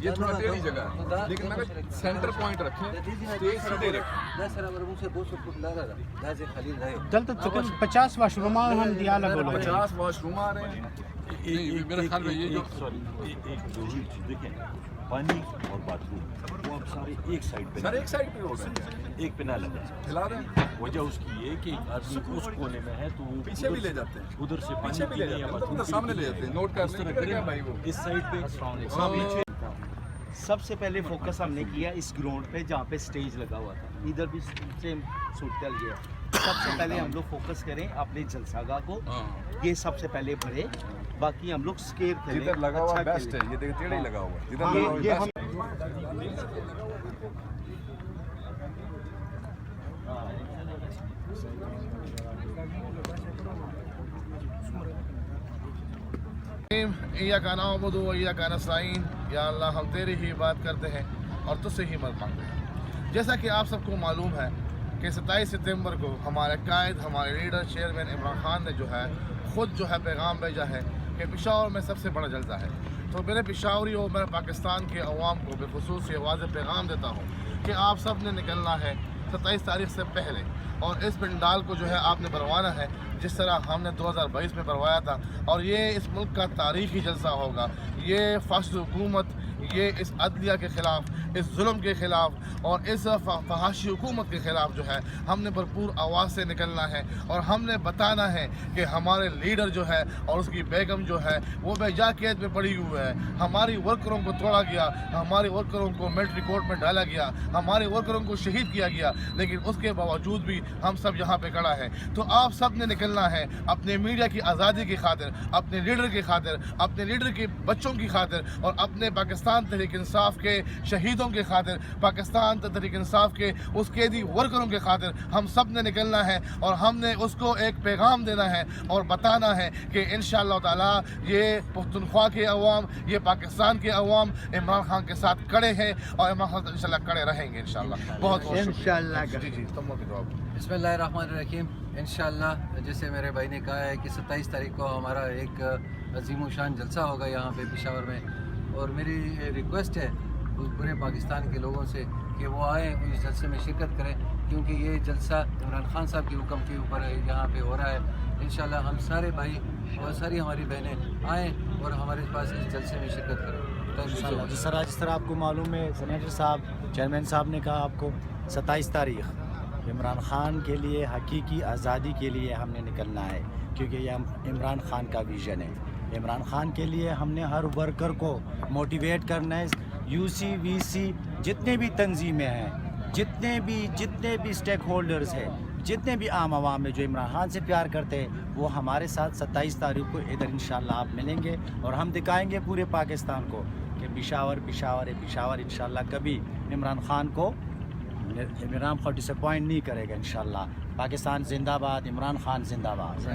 یہ تھوڑا ٹیڑھی جگہ ہے لیکن میں سینٹر پوائنٹ رکھیں اسٹیج سیدھے رکھیں. چل تو تقریباً 50 واش روم ہم دیا لگو 50 واش روم آ رہے ہیں. میرے خیال میں یہ جو ایک ضروری چیز دیکھیں پانی اور باتھ روم وہ اب سارے ایک سائڈ پہ سر ایک سائڈ پہ ہو رہا ہے, ایک پہ نہ لگا کھلا رہے ہیں, وجہ اس کی یہ کہ ایک آدمی اس کونے میں ہے تو وہ پیچھے بھی لے جاتے ہیں, ادھر سے پیچھے بھی لے جاتے ہیں, ادھر سامنے لے جاتے ہیں. نوٹ کر لیں ادھر کیا بھائی وہ اس سائڈ پہ سب سے پہلے فوکس ہم نے کیا اس گراؤنڈ پہ جہاں پہ سٹیج لگا ہوا تھا, ادھر بھی سیم صورتحال یہ ہے. سب سے پہلے ہم لوگ فوکس کریں اپنے جلسہ گاہ کو, یہ سب سے پہلے بڑھے, باقی ہم لوگ اسکیئر کریں. جدھر لگا ہوا بیسٹ ہے, یہ دیکھیں ٹیڑھا ہی لگا ہوا ہے, جدھر لگا ہوا یہ ہم ایاک نعبد و ایاک نستعین, یا اللہ ہم تیری ہی بات کرتے ہیں اور تجھ سے ہی مدد مانگتے ہیں. جیسا کہ آپ سب کو معلوم ہے کہ 27 ستمبر کو ہمارے قائد, ہمارے لیڈر چیئرمین عمران خان نے جو ہے خود جو ہے پیغام بھیجا ہے کہ پشاور میں سب سے بڑا جلسہ ہے. تو میرے پشاوری اور میرے پاکستان کے عوام کو بالخصوص یہ واضح پیغام دیتا ہوں کہ آپ سب نے نکلنا ہے 27 تاریخ سے پہلے, اور اس پنڈال کو جو ہے آپ نے بنوانا ہے جس طرح ہم نے 2022 میں بنوایا تھا. اور یہ اس ملک کا تاریخی جلسہ ہوگا. یہ فاسد حکومت, یہ اس عدلیہ کے خلاف, اس ظلم کے خلاف اور اس فحاشی حکومت کے خلاف جو ہے ہم نے بھرپور آواز سے نکلنا ہے, اور ہم نے بتانا ہے کہ ہمارے لیڈر جو ہے اور اس کی بیگم جو ہے وہ بے جا قید میں پڑی ہوئی ہے. ہماری ورکروں کو توڑا گیا, ہمارے ورکروں کو ملٹری کورٹ میں ڈالا گیا, ہمارے ورکروں کو شہید کیا گیا, لیکن اس کے باوجود بھی ہم سب یہاں پہ کھڑا ہے. تو آپ سب نے نکلنا ہے اپنے میڈیا کی آزادی کی خاطر, اپنے لیڈر کی خاطر, اپنے لیڈر کے بچوں کی خاطر, اور اپنے پاکستان تحریک انصاف کے شہیدوں کے خاطر, پاکستان تحریک انصاف کے اس قیدی ورکروں کے خاطر ہم سب نے نکلنا ہے. اور ہم نے اس کو ایک پیغام دینا ہے اور بتانا ہے کہ انشاءاللہ تعالی یہ پختونخوا کے عوام, یہ پاکستان کے عوام عمران خان کے ساتھ کڑے ہیں اور عمران خان انشاءاللہ کڑے رہیں گے انشاءاللہ. بہت بہت انشاءاللہ. جی تم لوگ کی دعا. بسم اللہ الرحمن الرحیم. انشاءاللہ جیسے میرے بھائی نے کہا ہے کہ 27 تاریخ کو ہمارا ایک عظیم و شان جلسہ ہوگا یہاں پہ پشاور میں, اور میری ریکویسٹ ہے پورے پاکستان کے لوگوں سے کہ وہ آئیں اس جلسے میں شرکت کریں, کیونکہ یہ جلسہ عمران خان صاحب کے حکم کے اوپر یہاں پہ ہو رہا ہے. انشاءاللہ ہم سارے بھائی اور ساری ہماری بہنیں آئیں اور ہمارے پاس اس جلسے میں شرکت کریں. جس طرح آپ کو معلوم ہے, سینیٹر صاحب, چیئرمین صاحب نے کہا آپ کو 27 تاریخ عمران خان کے لیے, حقیقی آزادی کے لیے ہم نے نکلنا ہے, کیونکہ یہ عمران خان کا ویژن ہے. عمران خان کے لیے ہم نے ہر ورکر کو موٹیویٹ کرنا ہے. یو سی, وی سی, جتنے بھی تنظیمیں ہیں, جتنے بھی اسٹیک ہولڈرز ہیں, جتنے بھی عام عوام ہیں جو عمران خان سے پیار کرتے ہیں, وہ ہمارے ساتھ 27 تاریخ کو ادھر انشاءاللہ آپ ملیں گے, اور ہم دکھائیں گے پورے پاکستان کو کہ پشاور انشاءاللہ کبھی عمران خان کو ڈسپوائنٹ نہیں کرے گا. انشاءاللہ پاکستان زندہ باد, عمران خان زندہ باد.